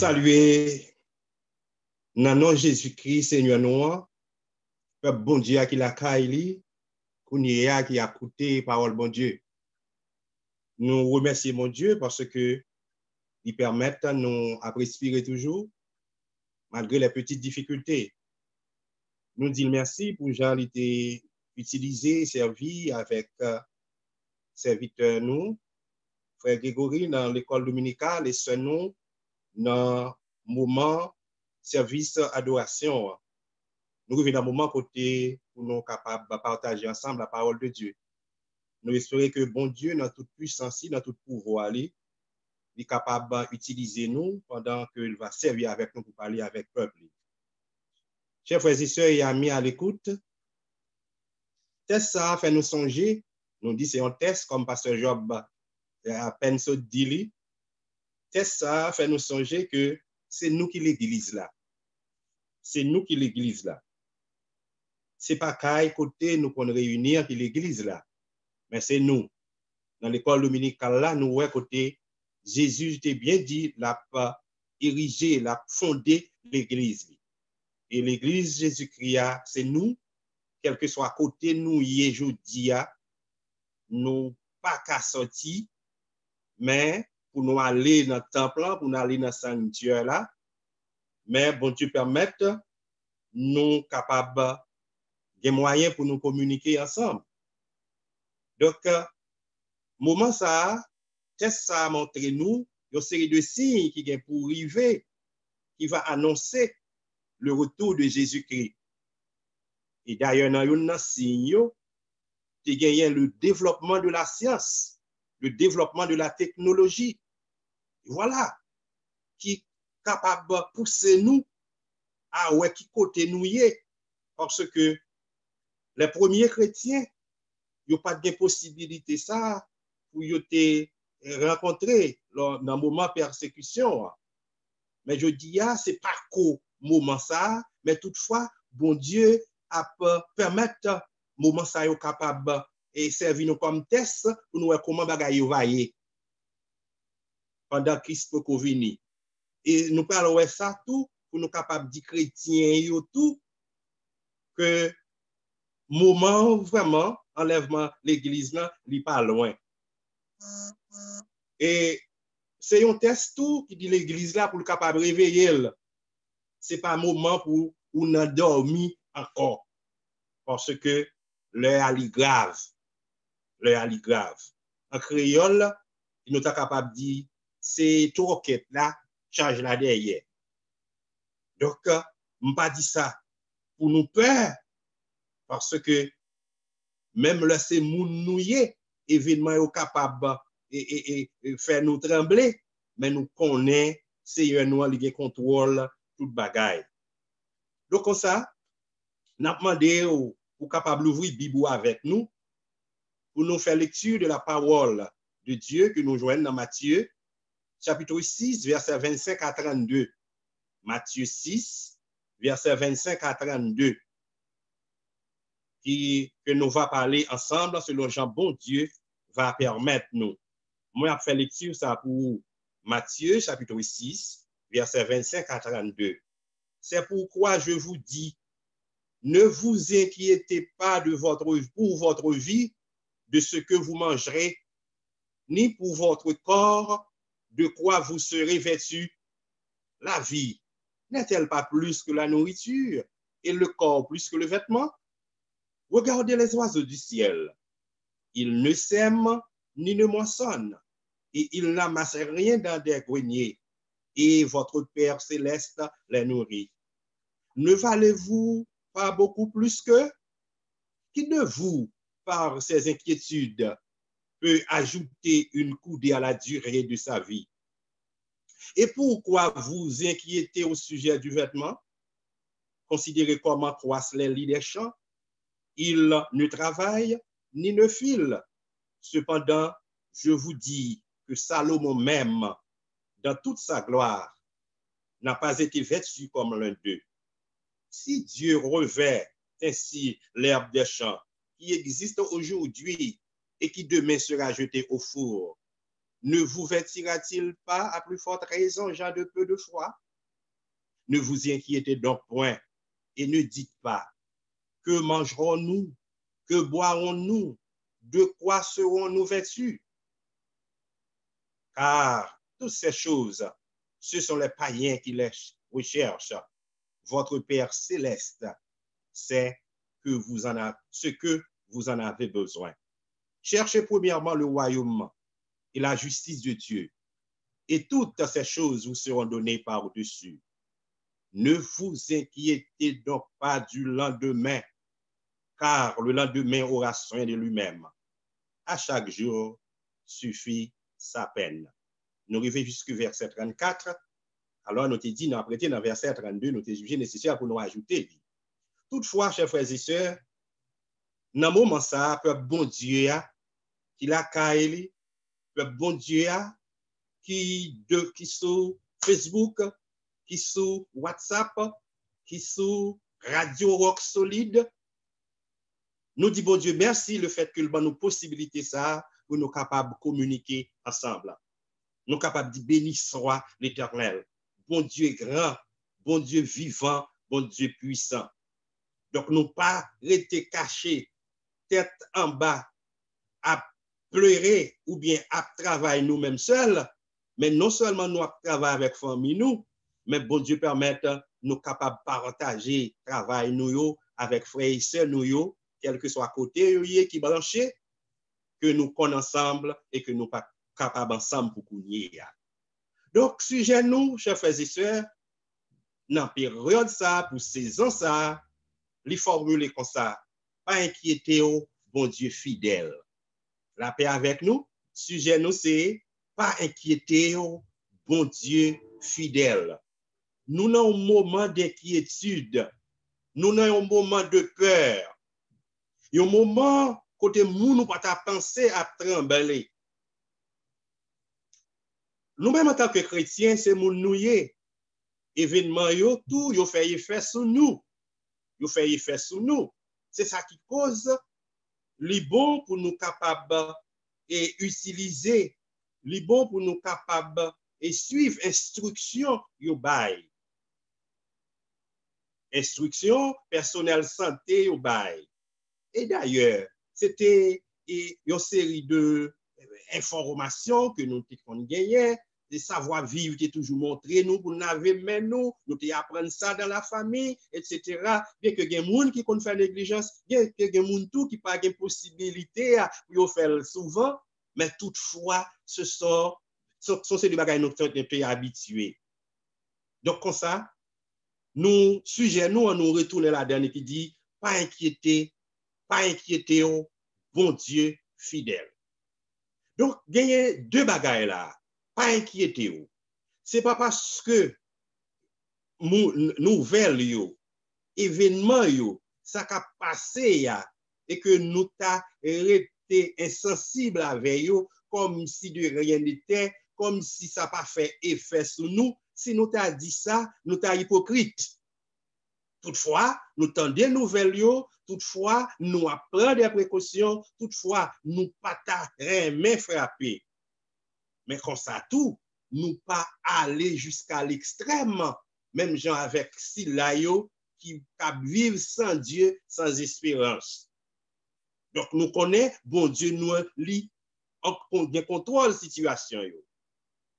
saluer dans le nom de Jésus-Christ, Seigneur nous, peuple bon Dieu qui l'a caillé, qui a écouté parole bon Dieu. Nous remercions mon Dieu parce que il permet nous à respirer toujours, malgré les petites difficultés. Nous disons merci pour Jean qui était utilisé, servi avec serviteurs nous, frère Grégory dans l'école dominicale et ce nous dans le moment service adoration. Nous revenons dans un moment côté pour nous capables de partager ensemble la parole de Dieu. Nous espérons que bon Dieu, dans toute puissance, dans tout pouvoir, il est capable d'utiliser nous pendant qu'il va servir avec nous pour parler avec le peuple. Chers frères et sœurs et amis à l'écoute, test ça fait nous songer, nous dit c'est un test comme pasteur Job à peine se dit, test ça fait nous songer que c'est nous qui l'église là. C'est nous qui l'église là. C'est pas qu'à côté nous qu'on réunir qui l'église là, mais c'est nous. Dans l'école dominicale là, nous ouais côté Jésus t'ai bien dit l'a érigé, l'a fondé l'église. Et l'église Jésus-Christ c'est nous, quel que soit côté nous y aujourd'hui, nous pas qu'à sortir, mais pour nous aller dans le temple, pour nous aller dans le sanctuaire là, mais bon Dieu permette nous capables des moyens pour nous communiquer ensemble. Donc, moment ça, test ça a montré nous une série de signes qui viennent pour arriver, qui va annoncer le retour de Jésus-Christ. Et d'ailleurs, dans un signe, qui gagne le développement de la science, le développement de la technologie. Voilà, qui est capable de pousser nous à ouais, qui côté nous y est. Parce que les premiers chrétiens, il n'y a pas de possibilité ça pour y te rencontrer dans le moment de persécution. Mais je dis, ce n'est pas qu'au moment ça, mais toutefois, bon Dieu a permettre moment ça est capable et servir nous comme test pour nous voir comment bagaille va y pendant Christ peut venir. Et nous parlons de ça tout pour nous capables de chrétiens tout que moment vraiment enlèvement l'église là n'est pas loin. Et c'est un test tout qui dit l'église là pour le capable réveiller. C'est pas un moment pour on a dormi encore parce que l'heure est grave. L'heure est grave. En créole, il nous est capable de dire c'est tout roquette là, charge là derrière. Donc, on pas dit ça pour nous peur parce que même là c'est moun nouye événement est capable et faire nous trembler, mais nous connaissons c'est nous qui contrôle toute bagaille. Donc comme ça, n'a demandé ou capable d'ouvrir Bible avec nous pour nous faire lecture de la parole de Dieu que nous joignons dans Matthieu chapitre 6 verset 25 à 32. Matthieu 6 verset 25 à 32. Que nous va parler ensemble selon Jean bon Dieu va permettre nous. Moi, je fais lecture ça pour Matthieu, chapitre 6, verset 25 à 32. C'est pourquoi je vous dis, ne vous inquiétez pas pour votre vie, de ce que vous mangerez, ni pour votre corps, de quoi vous serez vêtus. La vie n'est-elle pas plus que la nourriture, et le corps plus que le vêtement? Regardez les oiseaux du ciel. Ils ne sèment ni ne moissonnent, et ils n'amassent rien dans des greniers, et votre Père céleste les nourrit. Ne valez-vous pas beaucoup plus que? Qui de vous, par ses inquiétudes, peut ajouter une coudée à la durée de sa vie? Et pourquoi vous inquiétez au sujet du vêtement? Considérez comment croissent les lits des champs. Ils ne travaillent ni ne filent. Cependant, je vous dis que Salomon même, dans toute sa gloire, n'a pas été vêtu comme l'un d'eux. Si Dieu revêt ainsi l'herbe des champs qui existe aujourd'hui et qui demain sera jetée au four, Ne vous vêtira-t-il pas à plus forte raison, gens de peu de foi? Ne vous inquiétez donc point et ne dites pas, que mangerons-nous? Que boirons-nous? De quoi serons-nous vêtus? Car toutes ces choses, ce sont les païens qui les recherchent. Votre Père céleste sait que ce que vous en avez besoin. Cherchez premièrement le royaume et la justice de Dieu, et toutes ces choses vous seront données par-dessus. Ne vous inquiétez donc pas du lendemain, car le lendemain aura soin de lui-même. À chaque jour suffit sa peine. Nous arrivons jusqu'au verset 34. Alors, nous t'ai dit, nous apprêté dans le verset 32, nous t'ai jugé nécessaire pour nous ajouter. Toutefois, chers frères et sœurs, dans le moment ça, peuple bon Dieu, qui l'a caillé, peuple bon Dieu, qui sur Facebook, qui sur WhatsApp, qui sur Radio Rock Solide, nous disons bon Dieu merci le fait que nous possibilité ça pour nous capables de communiquer ensemble. Nous capables de bénir soit l'Éternel. Bon Dieu grand, bon Dieu vivant, bon Dieu puissant. Donc nous pas rester cachés, tête en bas, à pleurer ou bien à travailler nous-mêmes seuls, mais non seulement nous à travailler avec famille nous, mais bon Dieu permette nous capables de partager travail nous avec frères et sœurs nous, quel que soit côté qui branché, que nous connaissons ensemble et que nous pas capables ensemble pour courir. Donc sujet nous, chers frères et sœurs, dans la période ça, pour saison ça, les formuler comme ça, pas inquiéter bon Dieu fidèle. La paix avec nous, sujet nous c'est pas inquiéter bon Dieu fidèle. Nous n'avons un moment d'inquiétude, nous n'avons un moment de peur, un moment côté nous pas penser à trembler. Nous-mêmes en tant que chrétiens, c'est mon nouye. Événement yo tout yo fait effet sur nous. Yo fait effet sur nous. C'est ça qui cause les bons pour nous capables et utiliser les bons pour nous capables et suivre instruction yo bail. Instruction personnel santé yo bail. Et d'ailleurs, c'était une série de informations que nous avons gagnées, des savoir-vivre qui est toujours montré nous pour nous mais nous apprendre ça dans la famille, etc. Bien que il y ait des gens qui font négligence, bien que il y ait des gens qui n'ont pas de possibilité pour faire souvent, mais toutefois, ce sont des bagages nous sommes un peu habitués. Donc, comme ça, nous, sujet, nous, on nous retourne la dernière qui dit, pas inquiéter, bon Dieu fidèle. Donc, il y a deux bagages là, pas inquiéter. C'est pas parce que nouvelle yo, événement yo, ça a passé et que nous t'a été insensible avec yo, comme si de rien n'était, comme si ça n'a pas fait effet sur nous. Si nous t'a dit ça, nous t'a hypocrite. Toutefois, nous tendons des nouvelles, toutefois, nous apprenons des précautions, toutefois, nous pas rien frapper. Mais comme ça tout, nous pas aller jusqu'à l'extrême, même gens avec Silayo qui vivent sans Dieu, sans espérance. Donc nous connaissons, bon Dieu nous lit, on contrôle la situation.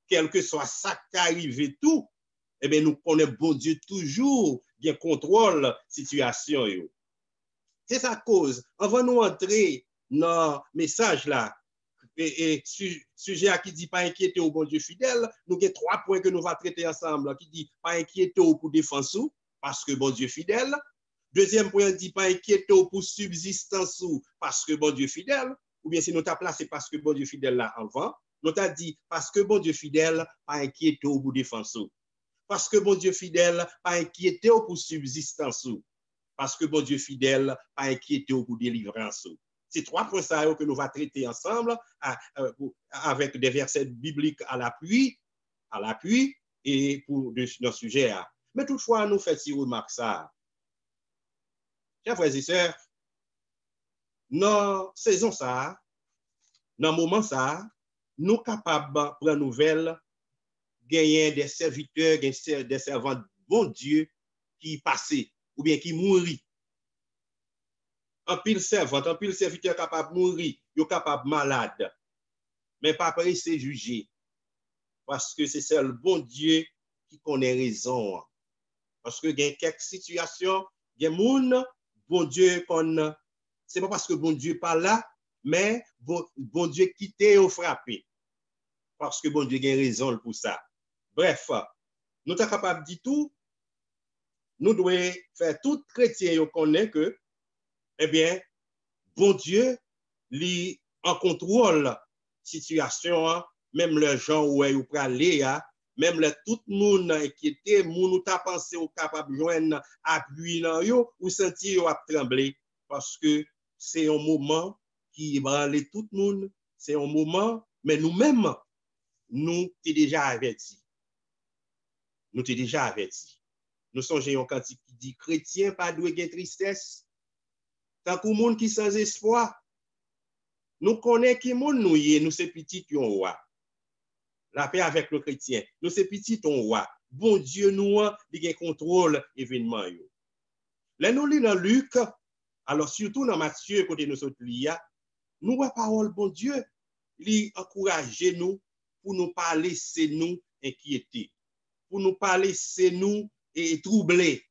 Quel que soit ça qui arrive tout, eh bien, nous connaissons bon Dieu toujours bien contrôle la situation. C'est sa cause. Avant nous entrer dans le message là, et sujet qui dit pas inquiéter au bon Dieu fidèle, nous avons trois points que nous allons traiter ensemble, qui dit pas inquiéter pour défense parce que bon Dieu fidèle. Deuxième point dit pas inquiéter pour subsistance parce que bon Dieu fidèle, ou bien si nous t'a placé parce que bon Dieu fidèle là avant, nous t'a dit parce que bon Dieu fidèle, pas inquiéter pour défense. Parce que bon Dieu fidèle, pas inquiéter pour subsistance. Parce que bon Dieu fidèle, pas inquiéter pour délivrance. C'est trois points que nous allons traiter ensemble avec des versets bibliques à l'appui et pour nos sujets. Mais toutefois, nous faisons si remarque ça. Chers frères et sœurs, dans saison ça, dans moment ça, nous capables de prendre nouvelle, gagner des serviteurs, des servants, bon Dieu, qui passaient ou bien qui mourent. Un pile servant, un pile serviteur capable de mourir, il est capable malade, mais pas pressé juger. Parce que c'est seul bon Dieu qui connaît raison. Parce que il y a quelques situations, il y a des gens, bon Dieu, c'est pas parce que bon Dieu pas là, mais bon Dieu quitté ou frappé. Parce que bon Dieu a raison pour ça. Bref, nous sommes capables de dire tout, nous devons faire tout chrétien qui connaît que, eh bien, bon Dieu, lui en contrôle situation, même les gens où ils peuvent aller, même le tout le monde inquiété, moun t'a pensé au capable de joindre appui dans yo ou sentir à trembler parce que c'est un moment qui branle tout le monde, c'est un moment, mais nous-mêmes, nous t'es déjà avertis. Nous t'es déjà avertis. Nous songeons quand il dit chrétien pas doué de tristesse. Tant que monde qui sans espoir, nous connaissons qui monde nous y nous c'est petit qui on roi. La paix avec le chrétien, nous c'est petit on roi. Bon Dieu nous il contrôle événement yo. Là nous lit dans Luc, alors surtout dans Matthieu côté nous autres lia, nous voit parole bon Dieu, lui encourager nous pour nous pas laisser nous inquiéter, pour nous pas laisser nous et troubler,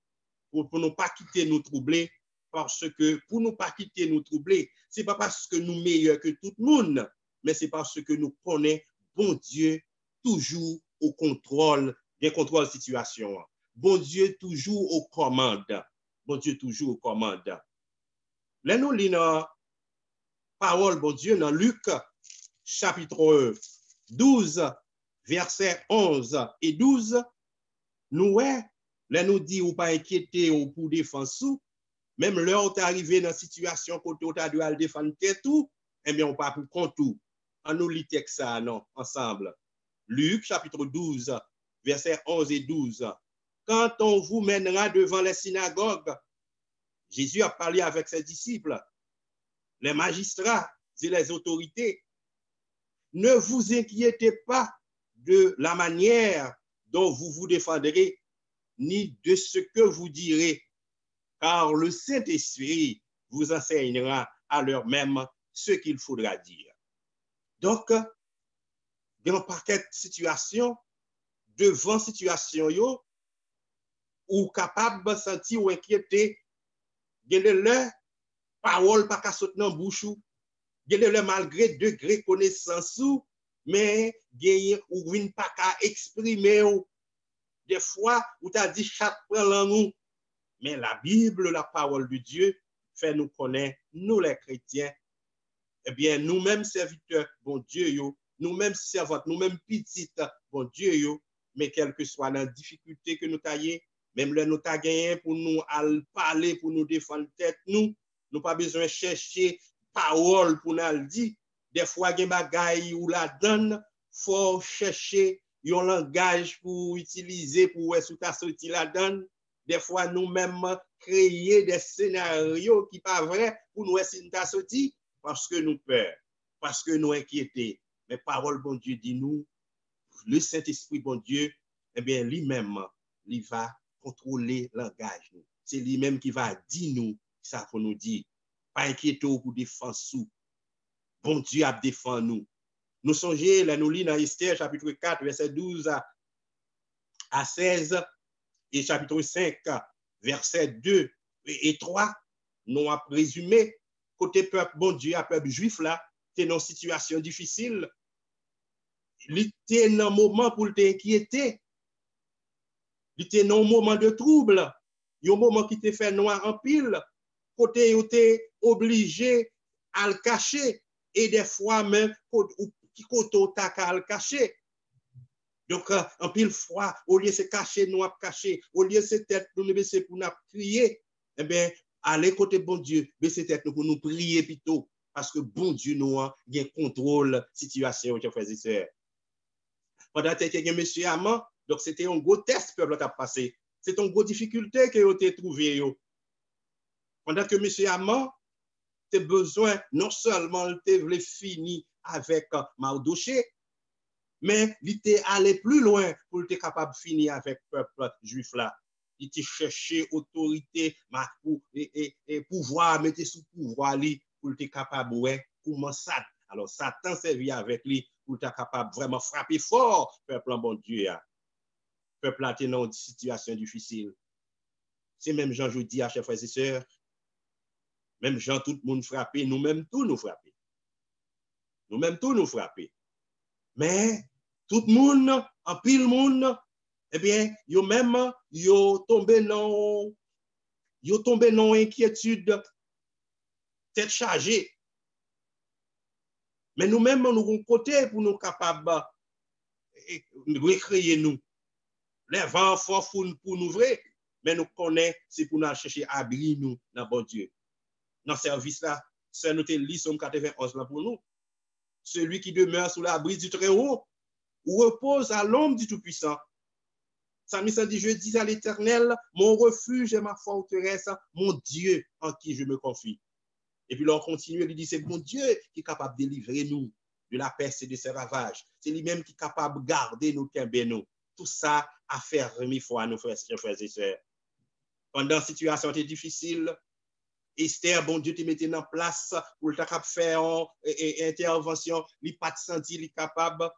pour nous pas quitter nous troubler parce que pour nous pas quitter nous troubler, c'est pas parce que nous meilleurs que tout le monde, mais c'est parce que nous connaissons bon Dieu toujours au contrôle, bien contrôle situation. Bon Dieu toujours aux commandes. Bon Dieu toujours aux commandes. Là nous lisons parole bon Dieu dans Luc chapitre 12 versets 11 et 12 nous là nous dit ou pas inquiéter ou pour défendre sous même l'heure où tu arrivé dans situation côté où tu as défendre tout eh bien on pas pour compte tout. On nous lit texte ça non ensemble. Luc chapitre 12 versets 11 et 12. Quand on vous mènera devant les synagogues, Jésus a parlé avec ses disciples, les magistrats et les autorités. Ne vous inquiétez pas de la manière dont vous vous défendrez, ni de ce que vous direz, car le Saint-Esprit vous enseignera à l'heure même ce qu'il faudra dire. Donc, dans un paquet de situations, devant situation yo, ou capable de sentir ou inquiéter, il y a le parole pas qu'à sauter dans bouche, il y a le malgré degré connaissance mais il ou une pas qu'à exprimer des fois où tu as dit chaque prend langue mais la Bible, la parole de Dieu fait nous connaître nous les chrétiens eh bien nous-mêmes serviteurs bon Dieu yo, nous-mêmes servantes, nous-mêmes petites bon Dieu yo, mais quelle que soit la difficulté que nous taillons, même le nous ta gagné pour nous parler, pour nous défendre tête, nous pas besoin de chercher parole pour nous dire. Des fois, il y a des bagailles ou la donne, faut chercher un langage pour utiliser pour où ta sorti la donne. Des fois, nous-mêmes créer des scénarios qui pas vrai pour nous si ta sorti parce que nous peur, parce que nous inquiétés. Mais parole bon Dieu dit nous, le Saint-Esprit bon Dieu, eh bien lui-même, il va contrôler le langage. C'est lui-même qui va dire nous ça qu'on nous dit. Pas inquiéter pour défendre sous. Bon Dieu a défendu nous. Nous songeons, là, nous lisons dans Esther, chapitre 4, verset 12 à 16, et chapitre 5, verset 2 et 3, nous avons présumé, côté peuple, bon Dieu, à peuple juif, là, c'est une situation difficile. Il était dans un moment pour t'inquiéter. Il était dans un moment de trouble. Il y a un moment qui te fait noir en pile. Côté, il était obligé à le cacher. Et des fois même, qui côté à le cacher. Donc, en pile fois, au lieu de se cacher, nous avons caché. Au lieu de se tête, nous ne baisser pour nous prier. Eh bien, allez côté bon Dieu, baisser tête pour nous prier plutôt. Parce que bon Dieu, nous a un contrôle situation, frères et sœurs. Pendant que quelqu'un monsieur amant, donc c'était un gros test que le peuple a passé. C'est une grosse difficulté que vous avez trouvé. Pendant que monsieur amant, tu as besoin, non seulement tu voulais finir avec Mardoché, mais il était allé plus loin pour être capable de finir avec le peuple juif là. Il était cherché autorité, et pouvoir, mettre sous pouvoir lui pour être capable de comment ça. Alors Satan servit avec lui pour être capable de vraiment frapper fort peuple en bon Dieu. Peuple là dans une situation difficile. C'est même Jean, je dis à chers frères et sœurs, même Jean, tout le monde frappé, nous-mêmes tout nous frapper. Nous-mêmes tout nous frapper. Mais tout le monde, en pile monde, eh bien, yo même, yo tombé dans inquiétude, tête chargée. Mais nous-mêmes, nous avons côté pour nous capables de recréer nous. Les vents forts pour nous vrai, mais nous connaissons, c'est pour nous chercher à abri nous dans bon Dieu. Dans ce service là, c'est notre lit Somme 91 là pour nous. Celui qui demeure sous l'abri du Très-Haut ou repose à l'ombre du Tout-Puissant. Psalmiste dit, je dis à l'Éternel, mon refuge et ma forteresse, mon Dieu en qui je me confie. Et puis l'on continue, il dit, c'est mon Dieu qui est capable de délivrer nous de la peste et de ses ravages. C'est lui-même qui est capable de garder nous, nous. Tout ça a fermé foi à nos frères et sœurs. Pendant la situation était difficile, Esther, bon Dieu, te mettait en place pour le faire une intervention, il pas senti, il est capable,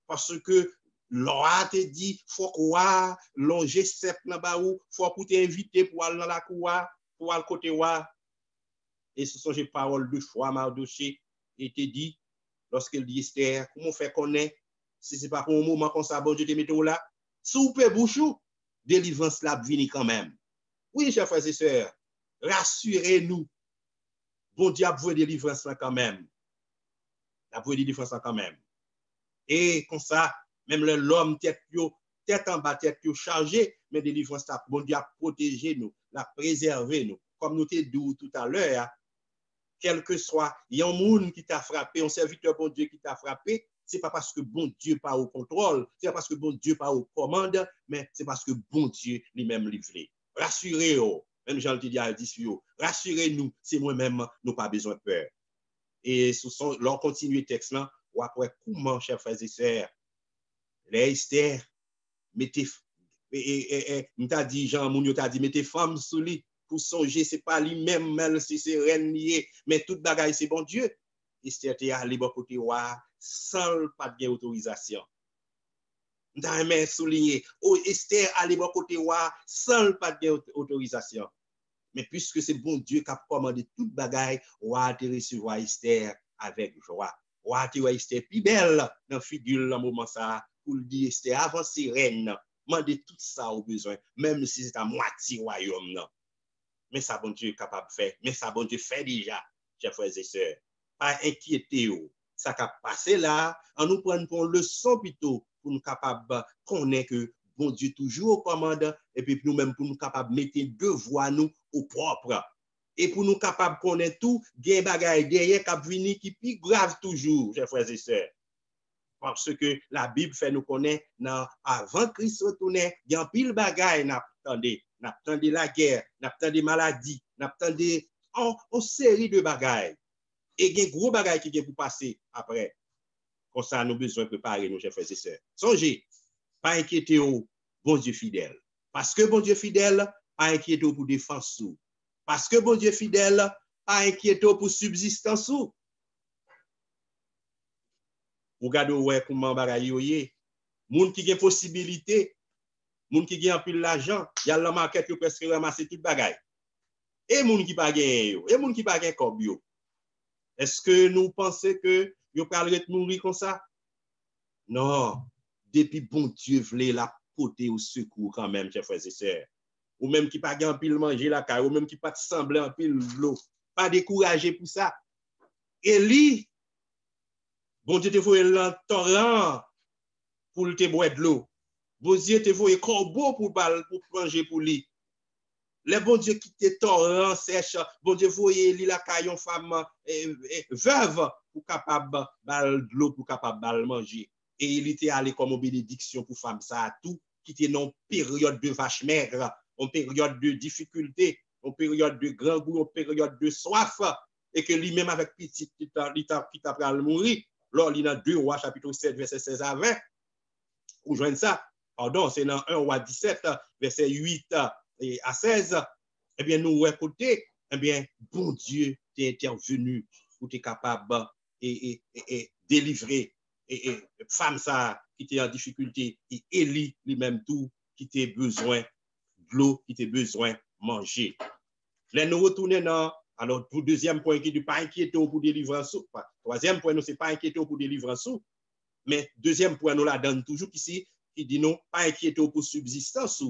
parce que l'on te dit, faut quoi, longer sept dans baou, faut pour t'inviter pour aller dans la cour, pour aller côté wa. Et ce sont les paroles de foi, Mardoché, et te dit, lorsqu'il dit Esther, comment fait connaître, si c'est pas pour un moment comme ça, bon Dieu te mette là, soupe bouchou, délivrance là vini quand même. Oui, chers frères et sœurs, rassurez-nous. Bon Dieu a besoin de délivrance quand même. Il a besoin de délivrance quand même. Et comme ça, même l'homme tête en bas, tête chargé, mais délivrance, bon Dieu a protégé nous, l'a préservé nous. Comme nous t'ai dit tout à l'heure, quel que soit, il y a un monde qui t'a frappé, un serviteur bon Dieu qui t'a frappé, c'est pas parce que bon Dieu pas au contrôle, c'est pas parce que bon Dieu pas aux commandes, mais c'est parce que bon Dieu lui-même livré. Rassurez-vous. Même Jean le dit à Disio, rassurez-nous, c'est moi-même, nous pas besoin de peur. Et sous son, l'on continue le texte là, ou après, comment, chers frères et sœurs, les Esther, mettez, nous t'a dit, Jean Mounio t'a dit, mettez femmes sous lui, pour songer, c'est pas lui-même, même si c'est reine liée, mais toute bagaille, c'est bon Dieu. Esther t'est allé bon côté, sans pas de autorisation. Nous t'a souligné, oh, Esther allé bon côté, sans pas de autorisation. Mais puisque c'est bon Dieu qui a commandé toute bagaille, on va te recevoir Esther avec joie. On va te voir Esther plus belle dans la figure dans le moment ça, pour le dire Esther avant reine, demandez tout ça au besoin, même si c'est à moitié royaume. Non. Mais ça, bon Dieu est capable de faire. Mais ça, bon Dieu fait déjà, chers frères et sœurs. Pas inquiétez-vous. Ça qui a passé là, on nous prend pour leçon plutôt, pour nous capables de connaître que bon Dieu toujours aux commandes, et puis nous-mêmes pour nous capables de mettre deux voix nous au propre. Et pour nous capables de connaître tout, il y a des bagailles derrière qui plus grave toujours, chers frères et sœurs. Parce que la Bible fait nous connaître, avant Christ retourne, il y a pile bagaille, n'attendez la guerre, n'attendez maladie, n'attendez en série de bagailles. Et il y a un gros bagaille qui vient pour passer après. Comme ça, nous avons besoin de préparer nos chers frères et sœurs. Songez, pas inquiétez-vous, bon Dieu fidèle. Parce que bon Dieu fidèle, pas inquiétez-vous pour défense. Parce que bon Dieu fidèle, pas inquiétez-vous pour subsistance. Regardez ouais comment bagaille yoye. Moun qui a possibilité, moun qui a un peu l'argent, il y a la market qui presque ramasser toute bagaille. Et moun qui pas gagne yo, et moun qui pas gagne comme yo. Est-ce que nous pensons que yo parler de mourir comme ça? Non. Depuis bon Dieu voulait la porter au secours quand même, chers frères et sœurs. Ou même qui pas gagne un pile manger la caille, ou même qui pas sembler un pile l'eau. Pas décourager pour ça. Élie, bon Dieu te voyait le torrent pour te boire de l'eau. Bon Dieu te voyait corbeau pour manger pour lui. Le bon Dieu qui te torrent sèche, bon Dieu voyait lui la caillon femme veuve pour capable de l'eau pour capable de manger. Et il était allé comme une bénédiction pour femme ça à tout, qui était dans une période de vache maigre, une période de difficulté, une période de grand goût, une période de soif, et que lui-même avec petit qui t'a mourir. Lors, il y a 2 Rois, chapitre 7, verset 16 à 20. Vous joignez ça. Pardon, c'est dans 1 Roi 17, verset 8 à 16. Eh bien, nous, écoutez, eh bien, bon Dieu, t'es intervenu pour être capable et délivrer et femme ça qui était en difficulté et Élie lui-même tout qui était besoin de l'eau, qui était besoin de manger. Là, nous retournons dans, alors, pour deuxième point qui dit pas inquiéter pour délivrance. Troisième point, nous, c'est pas inquiéter pour délivrance. Mais deuxième point, nous la donne toujours ici, qui dit non, pas inquiéter pour subsistance,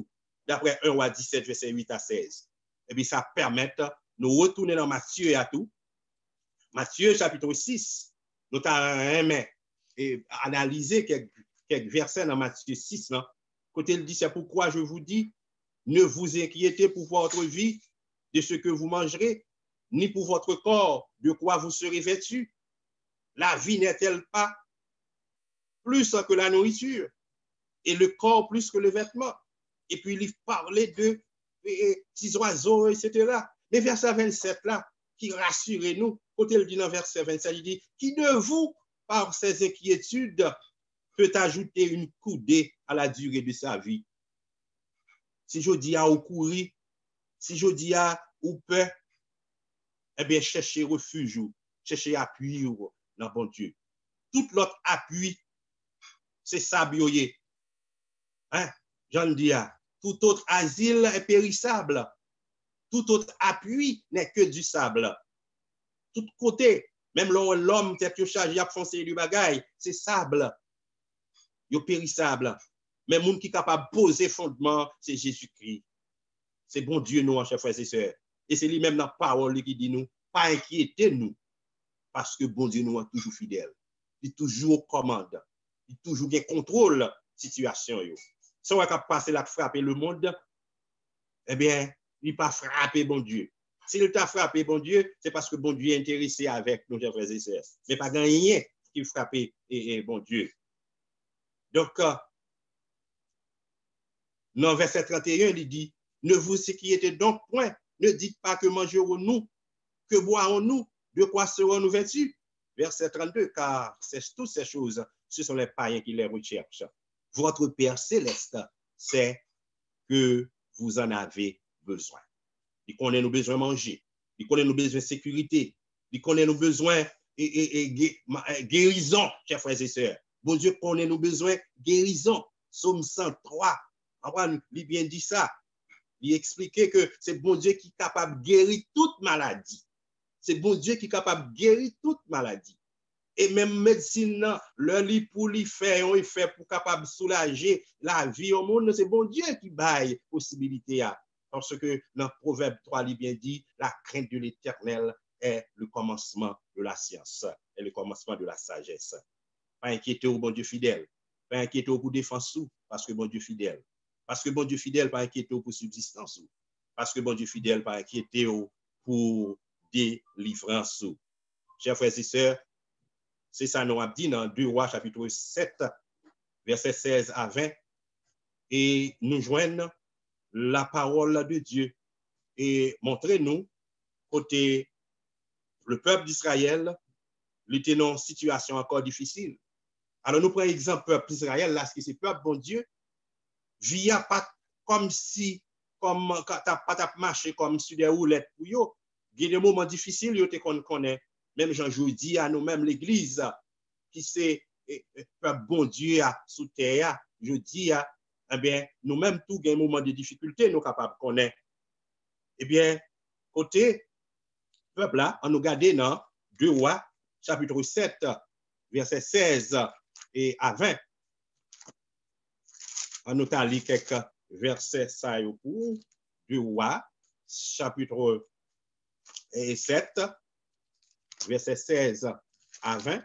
d'après 1 Roi 17, verset 8 à 16. Et puis ça permet de nous retourner dans Matthieu et à tout. Matthieu, chapitre 6, nous avons analysé quelques versets dans Matthieu 6. Là. Côté il dit, c'est pourquoi je vous dis, ne vous inquiétez pour votre vie de ce que vous mangerez, ni pour votre corps de quoi vous serez vêtus. La vie n'est-elle pas plus que la nourriture et le corps plus que le vêtement? Et puis il parlait de petits oiseaux, etc. Mais verset 27 là, qui rassure nous, quand il dit dans verset 27, il dit, qui de vous, par ses inquiétudes, peut ajouter une coudée à la durée de sa vie? Si je dis à ou courir, si je dis à ou peur, eh bien, cherchez refuge, cherchez appui dans bon Dieu. Tout l'autre appui, c'est sabioyer. Hein? J'en dis, tout autre asile est périssable. Tout autre appui n'est que du sable. Tout côté, même l'homme tête chargé à foncer du bagaille, c'est sable. Yo périssable. Mais monde qui est capable de poser fondement, c'est Jésus-Christ. C'est bon Dieu, nous, chers frères et sœurs. Et c'est lui-même dans la parole qui dit nous, pas inquiétez nous, parce que bon Dieu nous est toujours fidèle. Il est toujours commande. Il est toujours bien contrôle la situation. Si on va passer là frapper le monde, eh bien, il n'a pas frappé bon Dieu. S'il t'a frappé bon Dieu, c'est parce que bon Dieu est intéressé avec nos chers frères et sœurs. Mais pas rien qui frappe bon Dieu. Donc, dans verset 31, il dit, ne vous inquiétez donc point, ne dites pas que mangerons-nous, que boirons-nous, de quoi serons-nous vêtus. Verset 32, car toutes ces choses, ce sont les païens qui les recherchent. Votre Père céleste sait que vous en avez besoin. Il connaît nos besoins de manger, il connaît nos besoins de sécurité, il connaît nos besoins guérison, chers frères et sœurs. Bon Dieu connaît nos besoins guérison. Psaume 103, il bien dit ça. Il expliquait que c'est bon Dieu qui est capable de guérir toute maladie. C'est bon Dieu qui est capable de guérir toute maladie. Et même médecine, le lit pour lui faire, il fait pour capable de soulager la vie au monde, c'est bon Dieu qui baille possibilité. Parce que dans Proverbe 3, il bien dit, la crainte de l'Éternel est le commencement de la science, est le commencement de la sagesse. Pas inquiéter au bon Dieu fidèle, pas inquiéter pour défense, parce que bon Dieu fidèle. Parce que bon Dieu fidèle, pas inquiéter pour subsistance, parce que bon Dieu fidèle, pas inquiéter pour délivrance. Chers frères et sœurs, c'est ça nous a dit dans 2 Rois chapitre 7, verset 16 à 20, et nous joignons la parole de Dieu et montrez-nous côté le peuple d'Israël, il était dans une situation encore difficile. Alors nous prenons exemple peuple d'Israël, là, c'est peuple bon Dieu, via pas comme si, comme quand pas marché comme sur des roulettes pour eux. Il y a des moments difficiles, qu'on connaît. Même Jean-Jour dit à nous-mêmes l'église, qui c'est peuple bon Dieu sous terre, je dis, eh bien, nous-mêmes, tout un moment de difficulté, nous capables de connaître. Eh bien, côté peuple là, on nous garde dans 2 Rois, chapitre 7, verset 16 et à 20. On nous a lu quelques versets ça pour 2 Rois, chapitre 7, verset 16 à 20.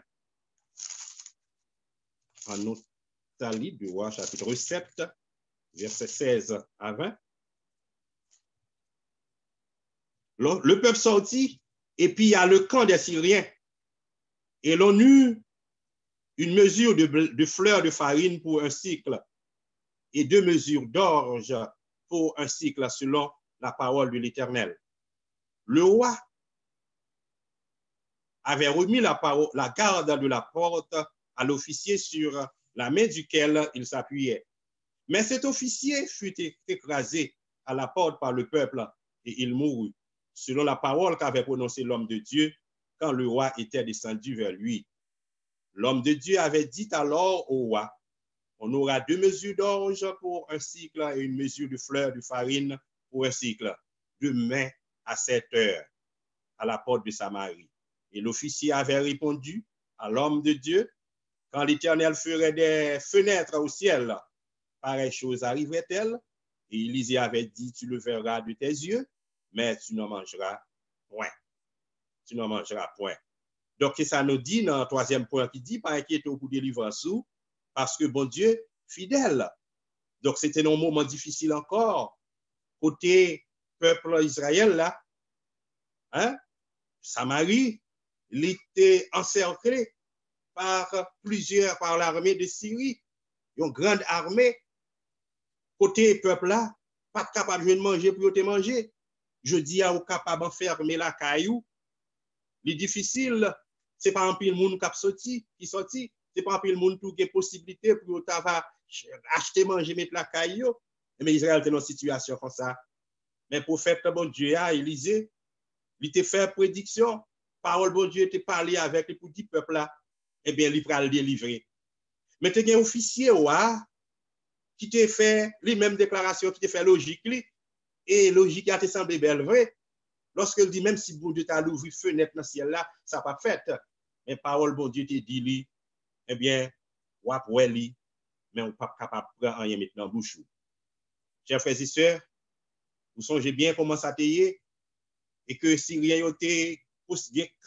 On nous a lu 2 Rois, chapitre 7, verset 16 à 20. Le peuple sortit, et puis il y a le camp des Syriens. Et l'on eut une mesure de fleurs de farine pour un cycle et 2 mesures d'orge pour un cycle selon la parole de l'Éternel. Le roi avait remis la garde de la porte à l'officier sur la main duquel il s'appuyait. Mais cet officier fut écrasé à la porte par le peuple et il mourut, selon la parole qu'avait prononcée l'homme de Dieu quand le roi était descendu vers lui. L'homme de Dieu avait dit alors au roi, on aura 2 mesures d'orge pour un cycle et une mesure de fleur de farine pour un cycle, demain à 7 heures, à la porte de Samarie. Et l'officier avait répondu à l'homme de Dieu, quand l'Éternel ferait des fenêtres au ciel, pareille chose arriverait-elle? Et Élisée avait dit, tu le verras de tes yeux, mais tu n'en mangeras point. Tu n'en mangeras point. Donc, ça nous dit dans le 3e point qui dit, pas inquiéter pour délivrance, parce que bon Dieu, fidèle. Donc, c'était un moment difficile encore. Côté peuple Israël, là, hein, Samarie, il était encerclé par l'armée de Syrie, une grande armée. Côté peuple là, pas capable de manger pour te manger. Je dis à vous capable d'enfermer la caillou. Les difficile, c'est pas un pile monde qui sorti, c'est pas un pile monde qui a possibilité pour acheter manger mettre la caillou. Mais Israël était dans une situation comme ça. Mais prophète bon Dieu a Élisée, il t'a fait prédiction, parole bon Dieu t'a parlé avec le petit peuple là, eh bien il va le délivrer. Mais tu as un officier qui t'a fait les mêmes déclarations, qui t'a fait logique, et logique a te semblé belle vraie. Lorsqu'il dit, même si bon Dieu t'a ouvert fenêtre dans le ciel là, ça n'a pas fait. Mais parole bon Dieu t'a dit, eh bien, wap weli, mais on n'est pas capable de prendre rien maintenant bouche. Chers frères et sœurs, vous songez bien comment ça t'est, et que si rien y'était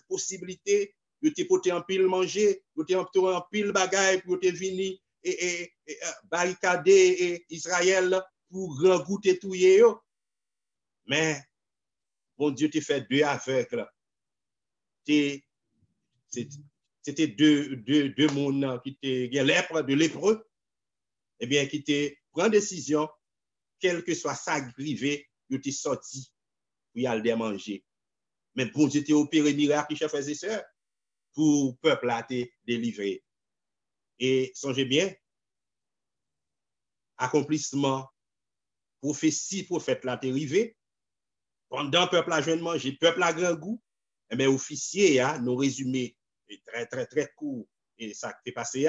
possibilité, de te porter en pile manger, de te porter en pile bagaille pour te venir et barricader Israël pour goûter tout yo. Mais bon Dieu t'a fait 2 aveugles. C'était deux mondes qui étaient lèpre de lépreux, eh bien, qui te prend décision, quel que soit ça grivé, ils t'es sorti pour y aller manger. Mais bon Dieu t'a opéré miracle, chers frères et sœurs, pour le peuple à te délivrer. Et songez bien, accomplissement, prophétie, prophète là t'est arrivé, pendant le peuple a jeune manger, peuple a grand goût, eh bien, officier, nous résumé très, très, très court, et ça qui est passé,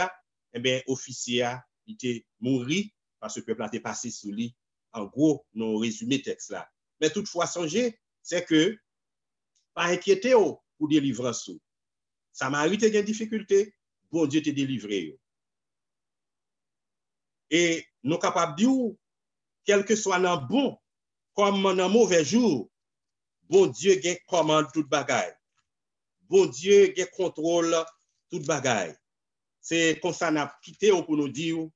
eh bien, officier, il était mort parce que le peuple a été passé sous lui. En gros, nous résumé texte là. Mais toutefois, songez, c'est que, pas inquiéter pour délivrance. Samarie a une difficulté, bon Dieu t'a délivré. Et nous sommes capables de dire, quel que soit dans bon comme dans mauvais jour, bon Dieu commande toute bagaille. Bon Dieu contrôle toute bagaille. C'est comme ça qu'on a quitté pour nous dire,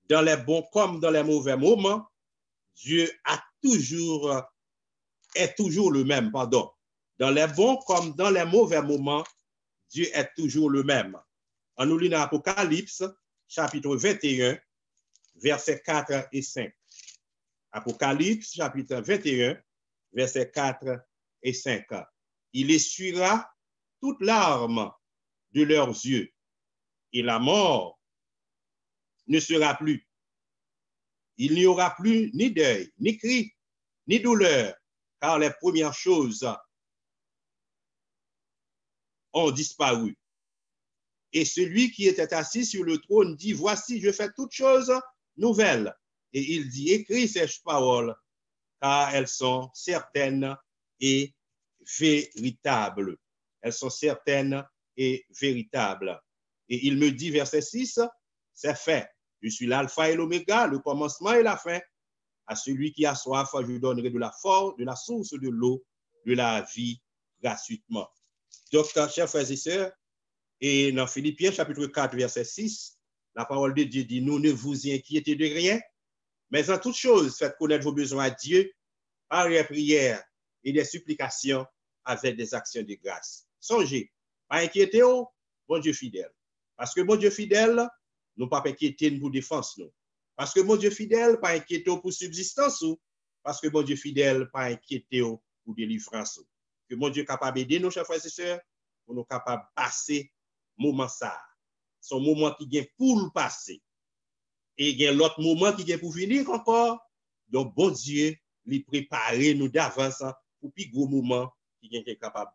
dans les bons comme dans les mauvais moments, Dieu est toujours le même, pardon. Dans les bons comme dans les mauvais moments, Dieu est toujours le même. En nous lisant Apocalypse, chapitre 21, versets 4 et 5. Apocalypse, chapitre 21, versets 4 et 5. Il essuiera toute larme de leurs yeux, et la mort ne sera plus. Il n'y aura plus ni deuil, ni cri, ni douleur, car les premières choses ont disparu. Et celui qui était assis sur le trône dit, voici, je fais toutes choses nouvelles. Et il dit, écris ces paroles, car elles sont certaines et véritables. Elles sont certaines et véritables. Et il me dit, verset 6, c'est fait. Je suis l'alpha et l'oméga, le commencement et la fin. À celui qui a soif, je donnerai de la force, de la source de l'eau, de la vie gratuitement. Donc, chers frères et sœurs, et dans Philippiens chapitre 4, verset 6, la parole de Dieu dit, nous ne vous inquiétez de rien, mais en toute chose, faites connaître vos besoins à Dieu par les prières et des supplications avec des actions de grâce. Songez, pas inquiétez, bon Dieu fidèle. Parce que bon Dieu fidèle, nous pas inquiéter pour défense, nous. Parce que bon Dieu fidèle, pas inquiéter pour subsistance, ou. Parce que bon Dieu fidèle, pas inquiéter pour délivrance. Que bon Dieu capable d'aider nos chers frères et sœurs, pour nous capables de passer moment ça. Son moment qui vient pour le passer. Et il y a l'autre moment qui vient pour venir encore. Donc, bon Dieu, lui préparer nous d'avance pour plus gros moment qui vient capable